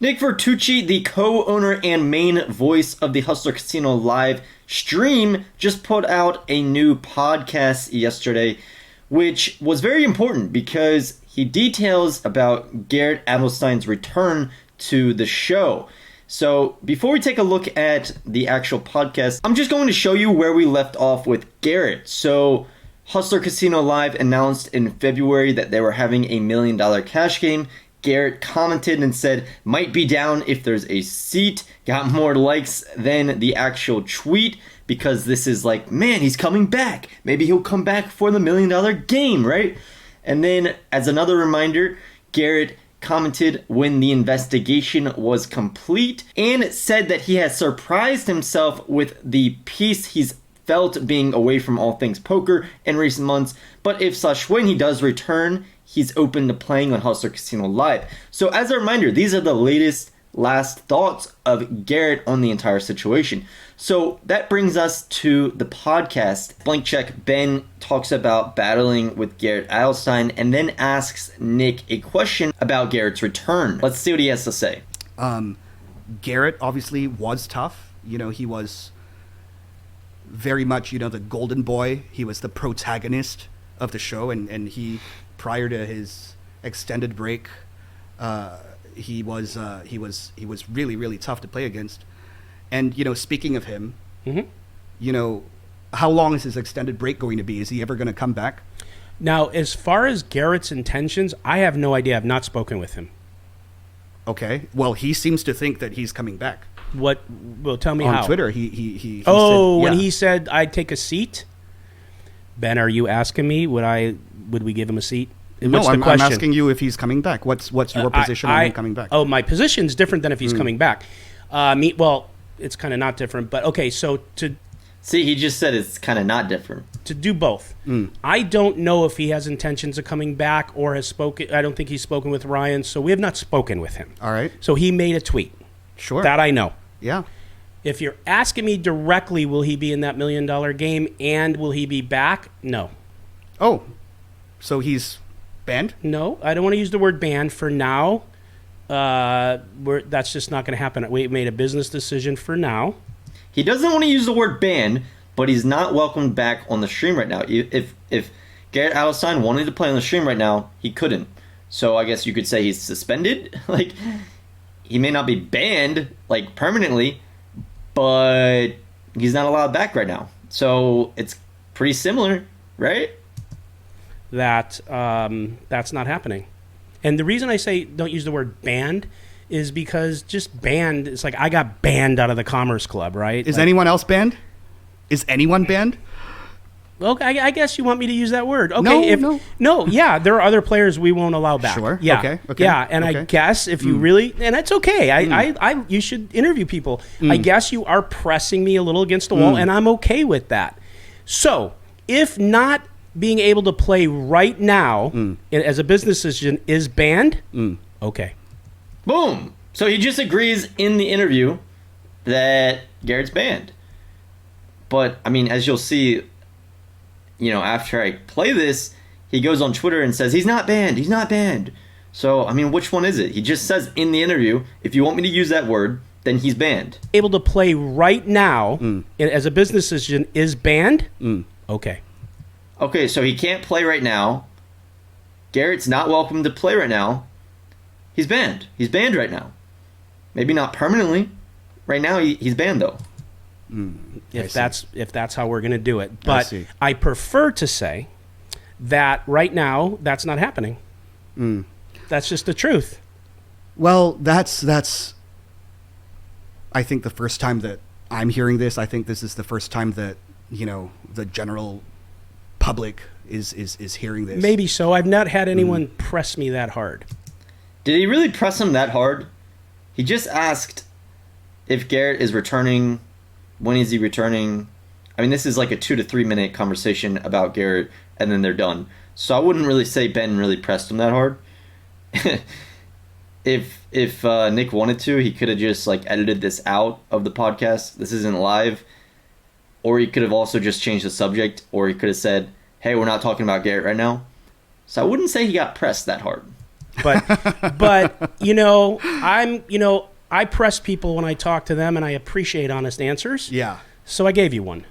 Nick Vertucci, the co-owner and main voice of the Hustler Casino Live stream, just put out a new podcast yesterday, which was very important because he details about Garrett Adelstein's return to the show. So before we take a look at the actual podcast, I'm just going to show you where we left off with Garrett. So Hustler Casino Live announced in February that they were having a $1 million cash game. Garrett commented and said, might be down if there's a seat. Got more likes than the actual tweet because this is like, man, he's coming back. Maybe he'll come back for the $1 million game, right? And then as another reminder, Garrett commented when the investigation was complete and said that he has surprised himself with the peace he's felt being away from all things poker in recent months. But if / when he does return, he's open to playing on Hustler Casino Live. So as a reminder, these are the last thoughts of Garrett on the entire situation. So that brings us to the podcast. Blank Check Ben talks about battling with Garrett Adelstein and then asks Nick a question about Garrett's return. Let's see what he has to say. Garrett obviously was tough. He was very much, the golden boy. He was the protagonist of the show, and he, prior to his extended break, he was really, really tough to play against. And speaking of him, how long is his extended break going to be? Is he ever going to come back? Now, as far as Garrett's intentions, I have no idea. I've not spoken with him. Okay. Well, he seems to think that he's coming back. What? Well, tell me on how. On Twitter, he said, when he said I'd take a seat. Ben, are you asking me would we give him a seat? No, I'm asking you if he's coming back. What's your position on him coming back? Oh, my position's different than if he's coming back. Well, it's kind of not different, but okay. So See, he just said it's kind of not different. To do both. I don't know if he has intentions of coming back or has spoken. I don't think he's spoken with Ryan, so we have not spoken with him. All right. So he made a tweet. Sure. That I know. Yeah. If you're asking me directly, will he be in that $1 million game and will he be back? No. Oh, so he's banned? No, I don't want to use the word banned for now. That's just not going to happen. We made a business decision for now. He doesn't want to use the word ban, but he's not welcomed back on the stream right now. If Garrett Adelstein wanted to play on the stream right now, he couldn't. So I guess you could say he's suspended. He may not be banned, permanently, but he's not allowed back right now. So it's pretty similar, right? That's not happening. And the reason I say don't use the word banned is because just banned, it's like I got banned out of the Commerce Club, right? Is anyone else banned? Is anyone banned? Well, I guess you want me to use that word. Okay, No, yeah, there are other players we won't allow back. Sure. Yeah. Okay. Yeah, and I guess if you really, and that's okay. You should interview people. I guess you are pressing me a little against the wall, and I'm okay with that. So, if not being able to play right now as a business decision is banned, okay. Boom. So he just agrees in the interview that Garrett's banned. But, as you'll see, after I play this, he goes on Twitter and says, he's not banned. So, which one is it? He just says in the interview, if you want me to use that word, then he's banned. Able to play right now as a business decision is banned? Okay. Okay, so he can't play right now. Garrett's not welcome to play right now. He's banned. He's banned right now. Maybe not permanently. Right now, he's banned, though. If that's how we're going to do it. But I prefer to say that right now, that's not happening. That's just the truth. Well, that's I think the first time that I'm hearing this. I think this is the first time that, the general public is hearing this. Maybe so. I've not had anyone press me that hard. Did he really press him that hard? He just asked if Garrett is returning. When is he returning? This is like a 2 to 3 minute conversation about Garrett, and then they're done. So I wouldn't really say Ben really pressed him that hard. If Nick wanted to, he could have just edited this out of the podcast. This isn't live. Or he could have also just changed the subject, or he could have said, hey, we're not talking about Garrett right now. So I wouldn't say he got pressed that hard. But I press people when I talk to them, and I appreciate honest answers. Yeah. So I gave you one.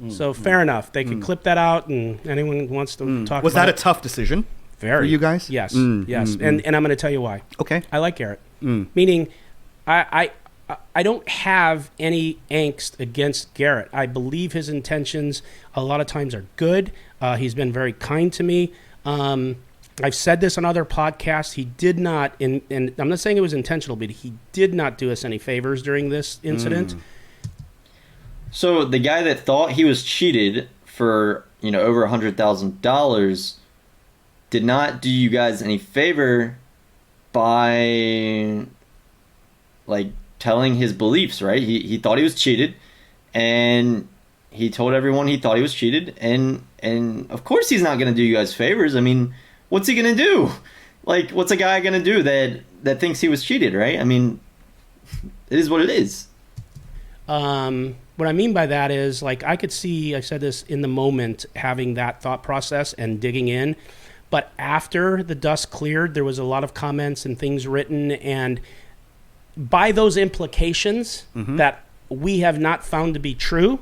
So fair enough. They could clip that out, and anyone who wants to talk. Was about that a it, tough decision for you guys? Yes, yes. And I'm going to tell you why. Okay. I like Garrett. Meaning, I don't have any angst against Garrett. I believe his intentions a lot of times are good. He's been very kind to me. I've said this on other podcasts. He did not, and I'm not saying it was intentional, but he did not do us any favors during this incident. So the guy that thought he was cheated for, over $100,000 did not do you guys any favor by, telling his beliefs, right? He thought he was cheated, and he told everyone he thought he was cheated, and of course he's not going to do you guys favors. I mean, what's he going to do? What's a guy going to do that thinks he was cheated, right? I mean, it is what it is. What I mean by that is, I could see, I said this in the moment, having that thought process and digging in. But after the dust cleared, there was a lot of comments and things written. And by those implications that we have not found to be true,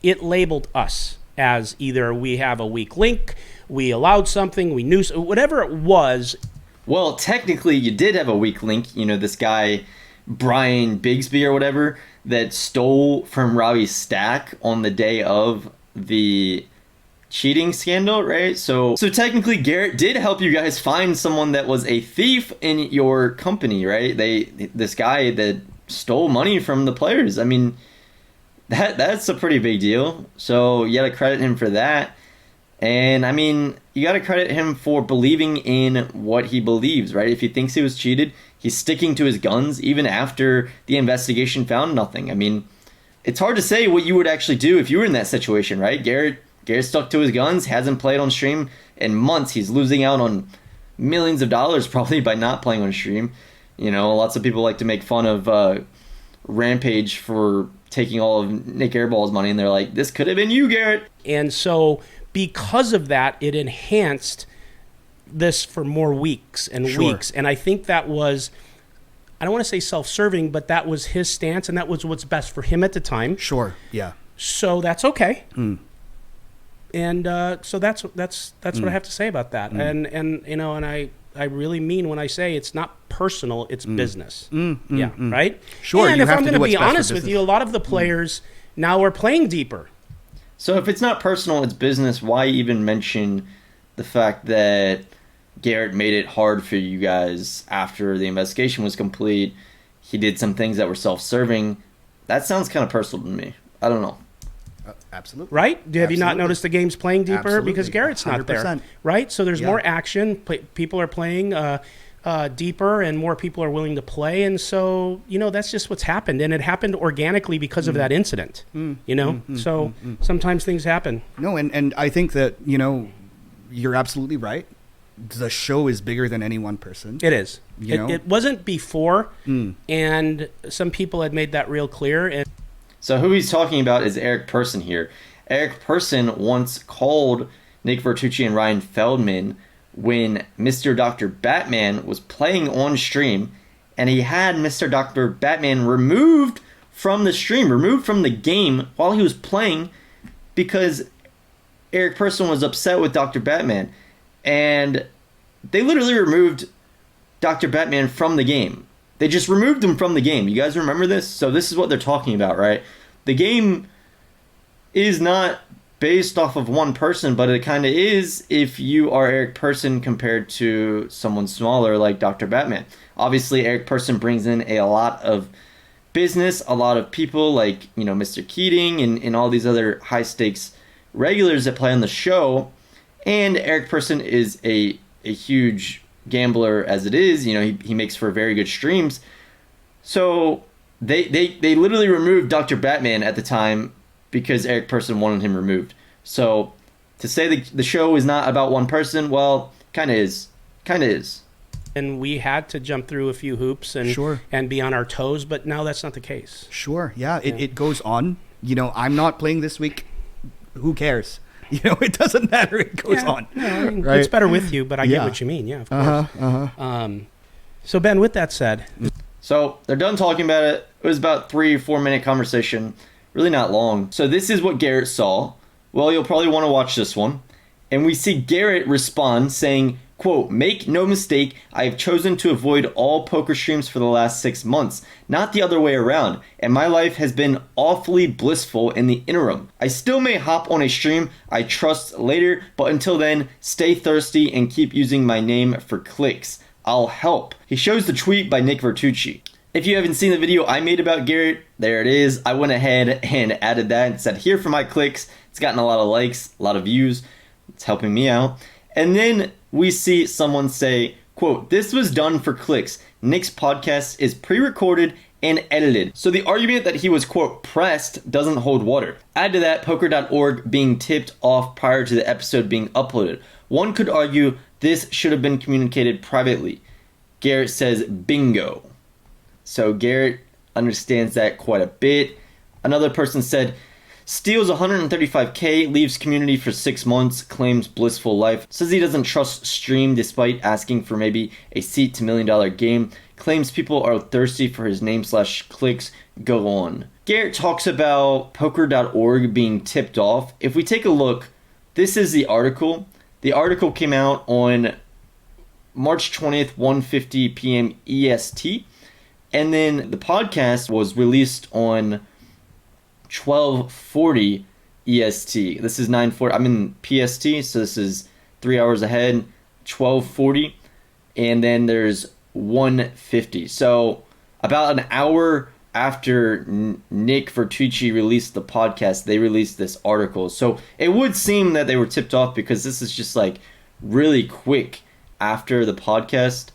it labeled us as either we have a weak link, we allowed something, we knew, whatever it was. Well, technically, you did have a weak link. This guy, Brian Bigsby or whatever, that stole from Robbie's stack on the day of the cheating scandal, right? So technically, Garrett did help you guys find someone that was a thief in your company, right? This guy that stole money from the players. I mean, that's a pretty big deal. So you got to credit him for that. And I mean, you got to credit him for believing in what he believes, right? If he thinks he was cheated, he's sticking to his guns even after the investigation found nothing. I mean, it's hard to say what you would actually do if you were in that situation, right? Garrett stuck to his guns, hasn't played on stream in months. He's losing out on millions of dollars probably by not playing on stream. Lots of people like to make fun of Rampage for taking all of Nick Airball's money, and they're like, this could have been you, Garrett. And so because of that, it enhanced this for more weeks and weeks. And I think that was, I don't want to say self-serving, but that was his stance, and that was what's best for him at the time. Sure, yeah. So that's okay. And so that's what I have to say about that. And I really mean when I say it's not personal, it's business. Yeah, right? Sure. And if I'm going to be honest with you, a lot of the players now are playing deeper. So if it's not personal, it's business, why even mention the fact that Garrett made it hard for you guys after the investigation was complete? He did some things that were self-serving. That sounds kind of personal to me. I don't know. Absolutely. Right? Have you not noticed the game's playing deeper? Absolutely. Because Garrett's not 100%. there. Right? So there's more action. People are playing deeper, and more people are willing to play. And so, that's just what's happened. And it happened organically because of that incident. So sometimes things happen. No, and I think that, you're absolutely right. The show is bigger than any one person. It is. It wasn't before, and some people had made that real clear. And so who he's talking about is Eric Persson here. Eric Persson once called Nick Vertucci and Ryan Feldman when Mr. Dr. Batman was playing on stream, and he had Mr. Dr. Batman removed from the stream, removed from the game while he was playing, because Eric Persson was upset with Dr. Batman. And they literally removed Dr. Batman from the game. They just removed him from the game. You guys remember this? So this is what they're talking about, right? The game is not based off of one person, but it kind of is if you are Eric Persson compared to someone smaller like Dr. Batman. Obviously, Eric Persson brings in a lot of business, a lot of people like, Mr. Keating and all these other high-stakes regulars that play on the show. And Eric Persson is a huge gambler as it is. He makes for very good streams. So they literally removed Dr. Batman at the time because Eric Persson wanted him removed. So to say the show is not about one person, well, kind of is. And we had to jump through a few hoops and be on our toes, but now that's not the case. Sure, yeah. It goes on. I'm not playing this week. Who cares? It doesn't matter. It goes on. No, I mean, right? it's better with you, but I get Yeah. what you mean. Yeah, of course. So Ben, with that said, So they're done talking about it. It was about 3 or 4 minute conversation. Really not long. So this is what Garrett saw. Well, you'll probably want to watch this one. And we see Garrett respond saying, quote, "Make no mistake, I have chosen to avoid all poker streams for the last 6 months, not the other way around, and my life has been awfully blissful in the interim. I still may hop on a stream I trust later, but until then, stay thirsty and keep using my name for clicks. I'll help." He shows the tweet by Nick Vertucci. If you haven't seen the video I made about Garrett, there it is. I went ahead and added that and said, here for my clicks. It's gotten a lot of likes, a lot of views. It's helping me out. And then we see someone say, quote, "This was done for clicks. Nick's podcast is pre-recorded and edited." So the argument that he was, quote, pressed doesn't hold water. Add to that poker.org being tipped off prior to the episode being uploaded. One could argue this should have been communicated privately. Garrett says bingo. So Garrett understands that quite a bit. Another person said, "Steals 135K, leaves community for 6 months, claims blissful life, says he doesn't trust stream despite asking for maybe a seat to $1 million game, claims people are thirsty for his name/clicks, go on." Garrett talks about poker.org being tipped off. If we take a look, this is the article. The article came out on March 20th, 1:50 p.m. EST. And then the podcast was released on 12:40 EST. This is 9:40. I'm in PST, so this is 3 hours ahead. 12:40, and then there's 1:50. So about an hour after Nick Vertucci released the podcast, they released this article. So it would seem that they were tipped off because this is just like really quick after the podcast.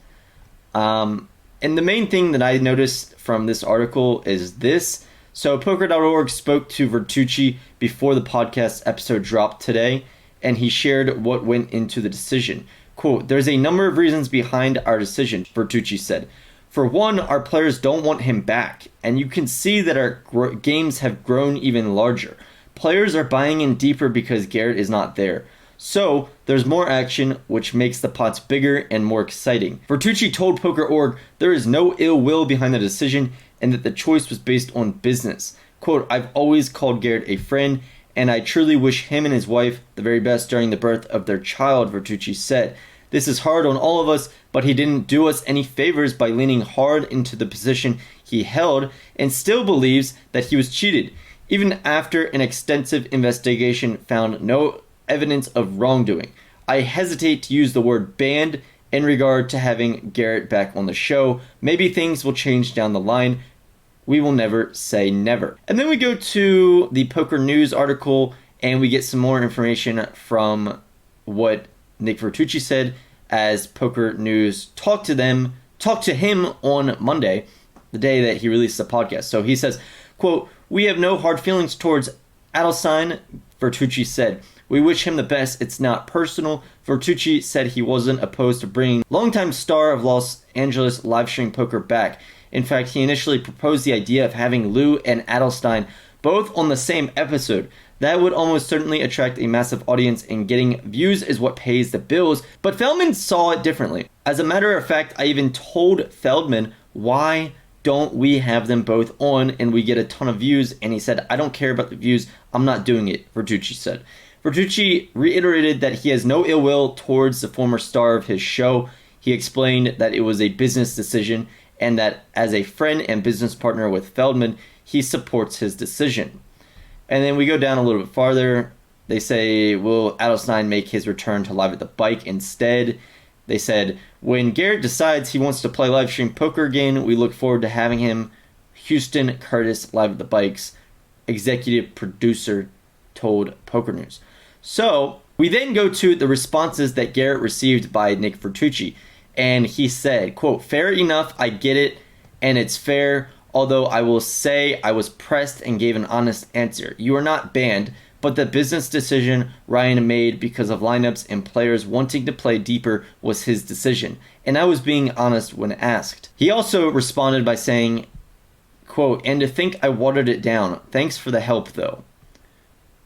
And the main thing that I noticed from this article is this. So poker.org spoke to Vertucci before the podcast episode dropped today, and he shared what went into the decision. Quote, "There's a number of reasons behind our decision," Vertucci said. "For one, our players don't want him back, and you can see that our games have grown even larger. Players are buying in deeper because Garrett is not there. So, there's more action, which makes the pots bigger and more exciting." Vertucci told Poker.org there is no ill will behind the decision and that the choice was based on business. Quote, "I've always called Garrett a friend, and I truly wish him and his wife the very best during the birth of their child," Vertucci said. "This is hard on all of us, but he didn't do us any favors by leaning hard into the position he held and still believes that he was cheated, even after an extensive investigation found no evidence of wrongdoing. I hesitate to use the word banned in regard to having Garrett back on the show. Maybe things will change down the line. We will never say never." And then we go to the Poker News article and we get some more information from what Nick Vertucci said as Poker News talked to him on Monday, the day that he released the podcast. So he says, quote, "We have no hard feelings towards Adelstein," Vertucci said. "We wish him the best. It's not personal." Vertucci said he wasn't opposed to bringing longtime star of Los Angeles live stream poker back. In fact, he initially proposed the idea of having Lou and Adelstein both on the same episode. That would almost certainly attract a massive audience, and getting views is what pays the bills. But Feldman saw it differently. As a matter of fact, I even told Feldman, why don't we have them both on and we get a ton of views? And he said, "I don't care about the views. I'm not doing it," Vertucci said. Vertucci reiterated that he has no ill will towards the former star of his show. He explained that it was a business decision and that as a friend and business partner with Feldman, he supports his decision. And then we go down a little bit farther. They say, will Adelstein make his return to Live at the Bike instead? They said, "When Garrett decides he wants to play live stream poker again, we look forward to having him." Houston Curtis, Live at the Bike's executive producer, told Poker News. So we then go to the responses that Garrett received by Nick Vertucci. And he said, quote, "Fair enough, I get it, and it's fair, although I will say I was pressed and gave an honest answer. You are not banned, but the business decision Ryan made because of lineups and players wanting to play deeper was his decision, and I was being honest when asked." He also responded by saying, quote, "And to think I watered it down. Thanks for the help, though."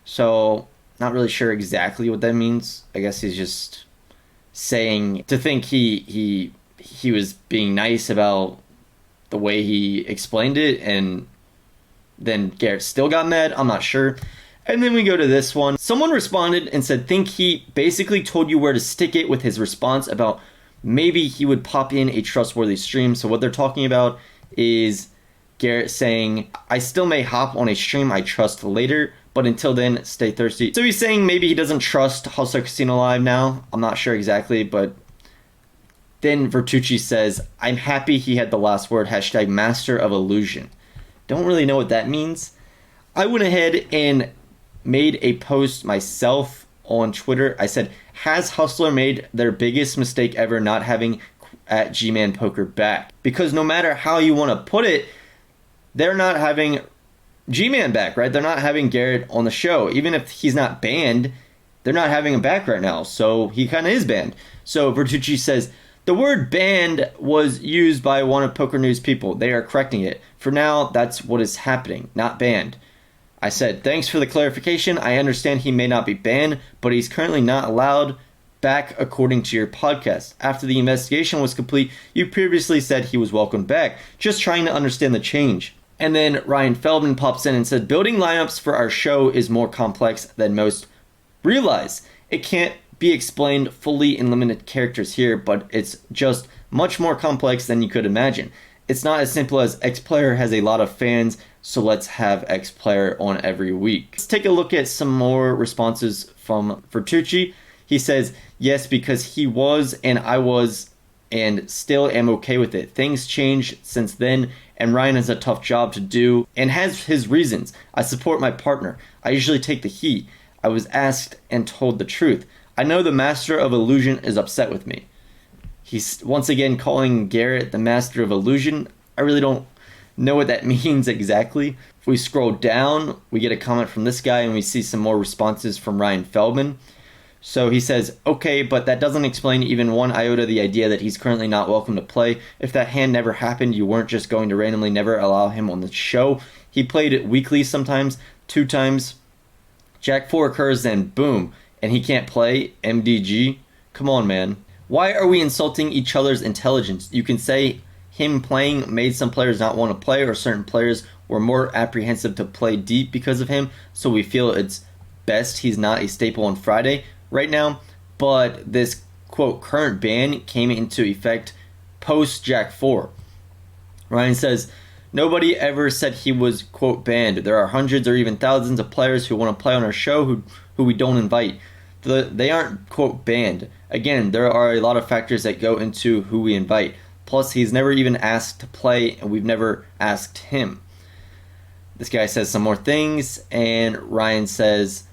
So Not really sure exactly what that means. I guess he's just saying to think he was being nice about the way he explained it, and then Garrett still got mad. I'm not sure. And then we go to this one. Someone responded and said, think he basically told you where to stick it with his response about maybe he would pop in a trustworthy stream. So what they're talking about is Garrett saying, I still may hop on a stream I trust later, but until then, stay thirsty. So he's saying maybe he doesn't trust Hustler Casino Live now. I'm not sure exactly, but then Vertucci says, I'm happy he had the last word, hashtag master of illusion. Don't really know what that means. I went ahead and made a post myself on Twitter. I said, has Hustler made their biggest mistake ever not having at G-Man Poker back? Because no matter how you want to put it, they're not having G-Man back, right? They're not having Garrett on the show. Even if he's not banned, they're not having him back right now. So he kind of is banned. So Vertucci says, the word banned was used by one of Poker News people. They are correcting it. For now, that's what is happening, not banned. I said, thanks for the clarification. I understand he may not be banned, but he's currently not allowed back according to your podcast. After the investigation was complete, you previously said he was welcomed back. Just trying to understand the change. And then Ryan Feldman pops in and said, building lineups for our show is more complex than most realize. It can't be explained fully in limited characters here, but it's just much more complex than you could imagine. It's not as simple as X player has a lot of fans, so let's have X player on every week. Let's take a look at some more responses from Vertucci. He says, yes, because he was and I was and still am okay with it. Things changed since then, and Ryan has a tough job to do and has his reasons. I support my partner. I usually take the heat. I was asked and told the truth. I know the Master of Illusion is upset with me. He's once again calling Garrett the Master of Illusion. I really don't know what that means exactly. If we scroll down, we get a comment from this guy and we see some more responses from Ryan Feldman. So he says, okay, but that doesn't explain even one iota the idea that he's currently not welcome to play. If that hand never happened, you weren't just going to randomly never allow him on the show. He played it weekly sometimes, 2 times. Jack 4 occurs, then boom, and he can't play. MDG. Come on, man. Why are we insulting each other's intelligence? You can say him playing made some players not want to play, or certain players were more apprehensive to play deep because of him, so we feel it's best he's not a staple on Friday right now. But this, quote, current ban came into effect post Jack 4. Ryan says, nobody ever said he was, quote, banned. There are hundreds or even thousands of players who want to play on our show who we don't invite. They aren't, quote, banned. Again, there are a lot of factors that go into who we invite. Plus, he's never even asked to play, and we've never asked him. This guy says some more things, and Ryan says,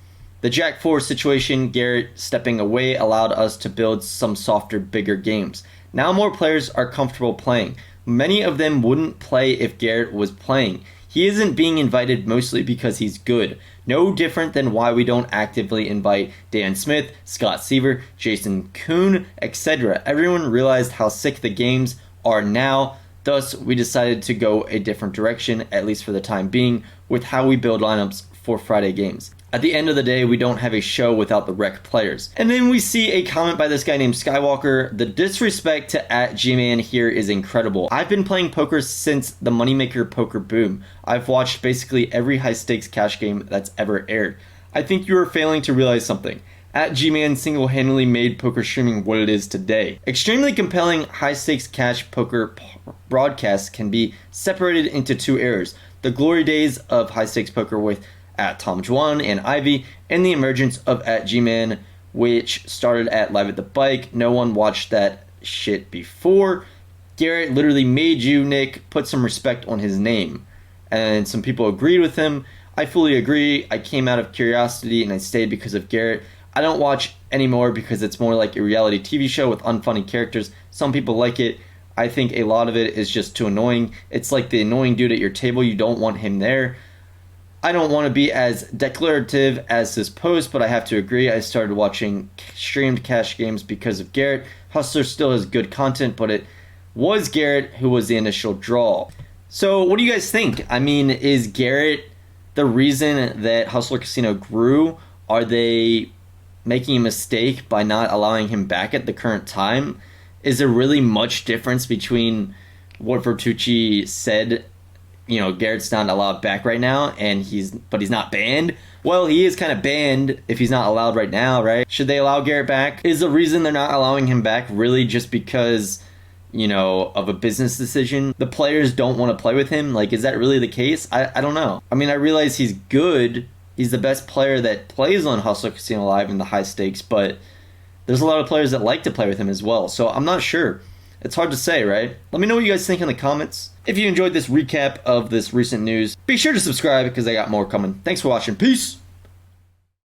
the Jack 4 situation, Garrett stepping away allowed us to build some softer, bigger games. Now more players are comfortable playing. Many of them wouldn't play if Garrett was playing. He isn't being invited mostly because he's good. No different than why we don't actively invite Dan Smith, Scott Seaver, Jason Kuhn, etc. Everyone realized how sick the games are now. Thus, we decided to go a different direction, at least for the time being, with how we build lineups for Friday games. At the end of the day, we don't have a show without the rec players. And then we see a comment by this guy named Skywalker. The disrespect to @Gman here is incredible. I've been playing poker since the Moneymaker poker boom. I've watched basically every high stakes cash game that's ever aired. I think you are failing to realize something. @Gman single-handedly made poker streaming what it is today. Extremely compelling high stakes cash poker broadcasts can be separated into 2 eras. The glory days of high stakes poker with @Tom Juan and Ivy, and the emergence of @Gman, which started at Live at the Bike. No one watched that shit before. Garrett literally made you, Nick, put some respect on his name. And some people agreed with him. I fully agree. I came out of curiosity and I stayed because of Garrett. I don't watch anymore because it's more like a reality TV show with unfunny characters. Some people like it. I think a lot of it is just too annoying. It's like the annoying dude at your table. You don't want him there. I don't want to be as declarative as this post, but I have to agree. I started watching streamed cash games because of Garrett. Hustler still has good content, but it was Garrett who was the initial draw. So what do you guys think? I mean, is Garrett the reason that Hustler Casino grew? are they making a mistake by not allowing him back at the current time? Is there really much difference between what Vertucci said, Garrett's not allowed back right now, and he's not banned? Well, he is kind of banned if he's not allowed right now, right? Should they allow Garrett back? Is the reason they're not allowing him back really just because, of a business decision? The players don't want to play with him? Like, is that really the case? I don't know. I mean, I realize he's good. He's the best player that plays on Hustler Casino Live in the high stakes, but there's a lot of players that like to play with him as well. So I'm not sure. It's hard to say, right? Let me know what you guys think in the comments. If you enjoyed this recap of this recent news, be sure to subscribe because I got more coming. Thanks for watching. Peace!